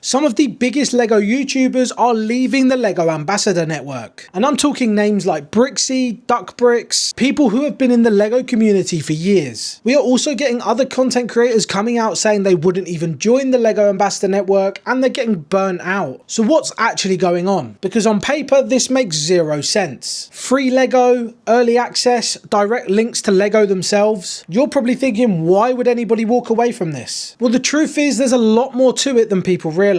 Some of the biggest LEGO YouTubers are leaving the LEGO Ambassador Network. And I'm talking names like Bricksie, DuckBricks, people who have been in the LEGO community for years. We are also getting other content creators coming out saying they wouldn't even join the LEGO Ambassador Network and they're getting burnt out. So what's actually going on? Because on paper, this makes zero sense. Free LEGO, early access, direct links to LEGO themselves. You're probably thinking, why would anybody walk away from this? Well, the truth is there's a lot more to it than people realize.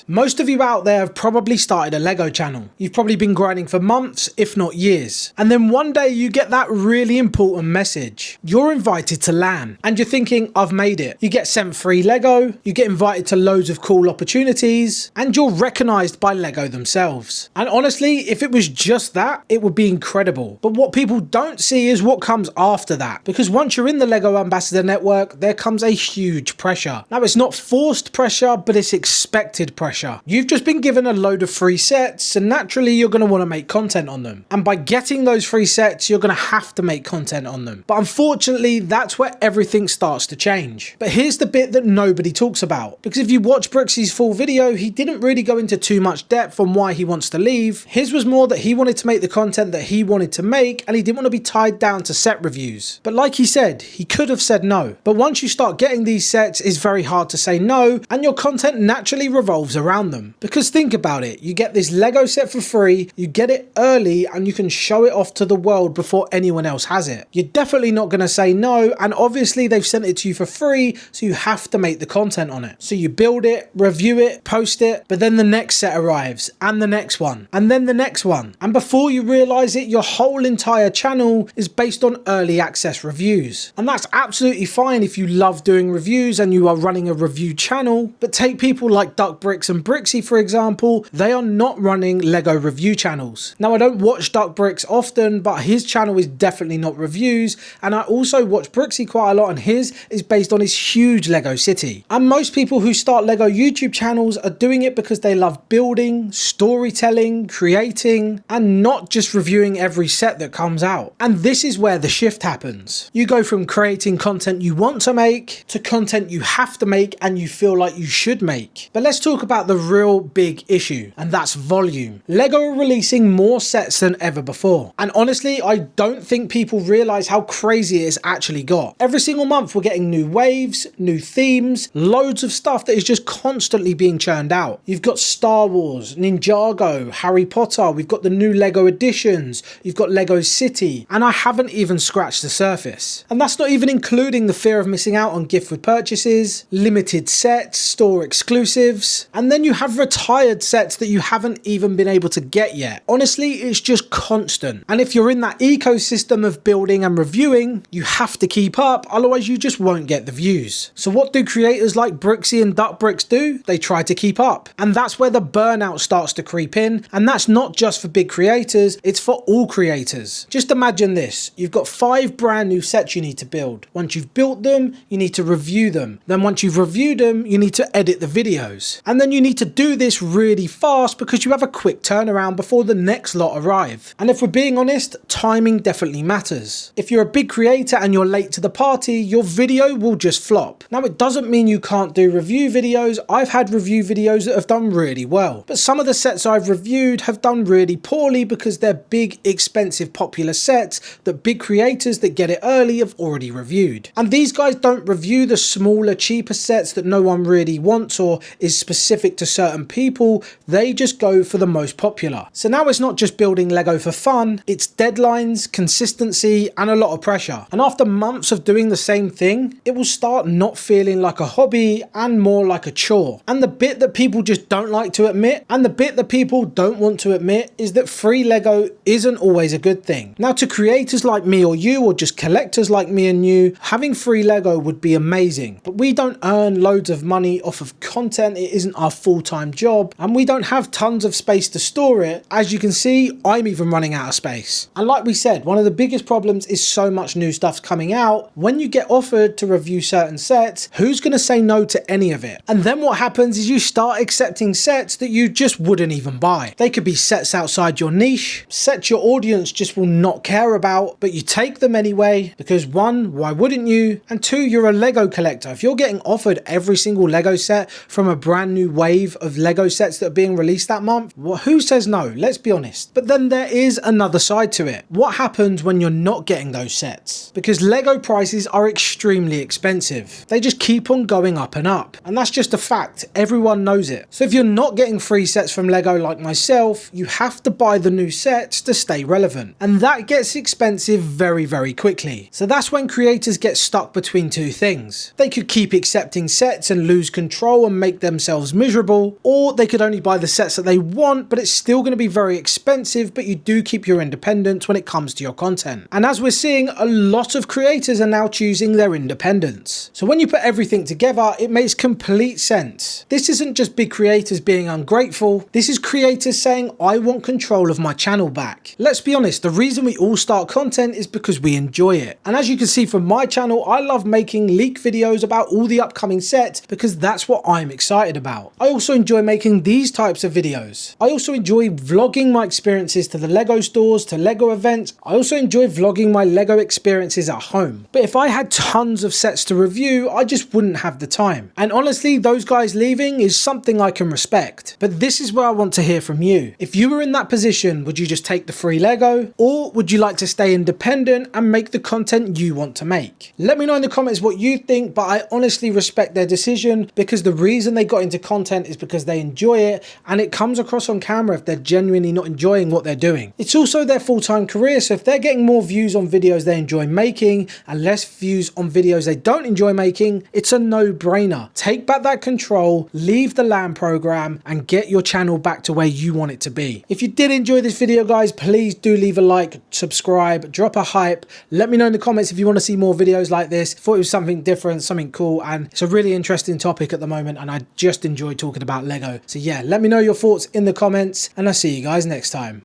Most of you out there have probably started a LEGO channel. You've probably been grinding for months, if not years. And then one day you get that really important message. You're invited to LAN and you're thinking, I've made it. You get sent free LEGO, you get invited to loads of cool opportunities, and you're recognized by LEGO themselves. And honestly, if it was just that, it would be incredible. But what people don't see is what comes after that. Because once you're in the LEGO Ambassador Network, there comes a huge pressure. Now, it's not forced pressure, but it's expected pressure. You've just been given a load of free sets, and naturally you're going to want to make content on them. And by getting those free sets, you're going to have to make content on them. But unfortunately, that's where everything starts to change. But here's the bit that nobody talks about. Because if you watch Bricksie's full video, he didn't really go into too much depth on why he wants to leave. His was more that he wanted to make the content that he wanted to make, and he didn't want to be tied down to set reviews. But like he said, he could have said no. But once you start getting these sets, it's very hard to say no, and your content naturally revolves around them. Because think about it, you get this LEGO set for free, you get it early, and you can show it off to the world before anyone else has it. You're definitely not going to say no, and obviously they've sent it to you for free, so you have to make the content on it. So you build it, review it, post it, but then the next set arrives, and the next one, and then the next one. And before you realize it, your whole entire channel is based on early access reviews. And that's absolutely fine if you love doing reviews and you are running a review channel, but take people like DuckBricks and Bricksie, for example, they are not running LEGO review channels. Now, I don't watch DuckBricks often, but his channel is definitely not reviews, and I also watch Bricksie quite a lot, and his is based on his huge LEGO city. And most people who start LEGO YouTube channels are doing it because they love building, storytelling, creating, and not just reviewing every set that comes out. And this is where the shift happens. You go from creating content you want to make to content you have to make and you feel like you should make. But let's talk about the real big issue, and that's volume. LEGO are releasing more sets than ever before. And honestly, I don't think people realize how crazy it's actually got. Every single month we're getting new waves, new themes, loads of stuff that is just constantly being churned out. You've got Star Wars, Ninjago, Harry Potter, we've got the new LEGO editions, you've got LEGO City, and I haven't even scratched the surface. And that's not even including the fear of missing out on gift with purchases, limited sets, store exclusives, and then you have retired sets that you haven't even been able to get yet. Honestly, it's just constant. And if you're in that ecosystem of building and reviewing, you have to keep up, otherwise you just won't get the views. So what do creators like Bricksie and DuckBricks do? They try to keep up. And that's where the burnout starts to creep in. And that's not just for big creators, it's for all creators. Just imagine this. You've got 5 brand new sets you need to build. Once you've built them, you need to review them. Then once you've reviewed them, you need to edit the videos. And then you need to do this really fast because you have a quick turnaround before the next lot arrive. And if we're being honest, timing definitely matters. If you're a big creator and you're late to the party, your video will just flop. Now, it doesn't mean you can't do review videos. I've had review videos that have done really well, but some of the sets I've reviewed have done really poorly because they're big, expensive, popular sets that big creators that get it early have already reviewed. And these guys don't review the smaller, cheaper sets that no one really wants or is specific to certain people. They just go for the most popular. So now it's not just building LEGO for fun, it's deadlines, consistency, and a lot of pressure. And after months of doing the same thing, it will start not feeling like a hobby and more like a chore. And the bit that people just don't like to admit, and the bit that people don't want to admit, is that free LEGO isn't always a good thing. Now, to creators like me or you, or just collectors like me and you, having free LEGO would be amazing. But we don't earn loads of money off of content, it isn't our full-time job, and we don't have tons of space to store it. As you can see, I'm even running out of space. And like we said, one of the biggest problems is so much new stuff coming out. When you get offered to review certain sets, who's going to say no to any of it? And then what happens is you start accepting sets that you just wouldn't even buy. They could be sets outside your niche, sets your audience just will not care about, but you take them anyway because 1, why wouldn't you? And 2, you're a LEGO collector. If you're getting offered every single LEGO set from a brand brand new wave of Lego sets that are being released that month? Well, who says no? Let's be honest. But then there is another side to it. What happens when you're not getting those sets? Because Lego prices are extremely expensive. They just keep on going up and up. And that's just a fact. Everyone knows it. So if you're not getting free sets from Lego like myself, you have to buy the new sets to stay relevant. And that gets expensive very, very quickly. So that's when creators get stuck between two things. They could keep accepting sets and lose control and make themselves miserable, or they could only buy the sets that they want, but it's still going to be very expensive, but you do keep your independence when it comes to your content. And as we're seeing, a lot of creators are now choosing their independence. So when you put everything together, it makes complete sense. This isn't just big creators being ungrateful, this is creators saying, I want control of my channel back. Let's be honest, the reason we all start content is because we enjoy it. And as you can see from my channel, I love making leak videos about all the upcoming sets because that's what I'm excited about. I also enjoy making these types of videos. I also enjoy vlogging my experiences to the Lego stores, to Lego events. I also enjoy vlogging my Lego experiences at home. But if I had tons of sets to review, I just wouldn't have the time. And honestly, those guys leaving is something I can respect. But this is where I want to hear from you. If you were in that position, would you just take the free Lego? Or would you like to stay independent and make the content you want to make? Let me know in the comments what you think, but I honestly respect their decision because the reason they got into content is because they enjoy it, and it comes across on camera if they're genuinely not enjoying what they're doing. It's also their full-time career, so if they're getting more views on videos they enjoy making and less views on videos they don't enjoy making, it's a no-brainer. Take back that control, leave the LAN program, and get your channel back to where you want it to be. If you did enjoy this video, guys, please do leave a like, subscribe, drop a hype. Let me know in the comments if you want to see more videos like this. Thought it was something different, something cool, and it's a really interesting topic at the moment, and I just enjoy talking about Lego. So yeah, let me know your thoughts in the comments, and I'll see you guys next time.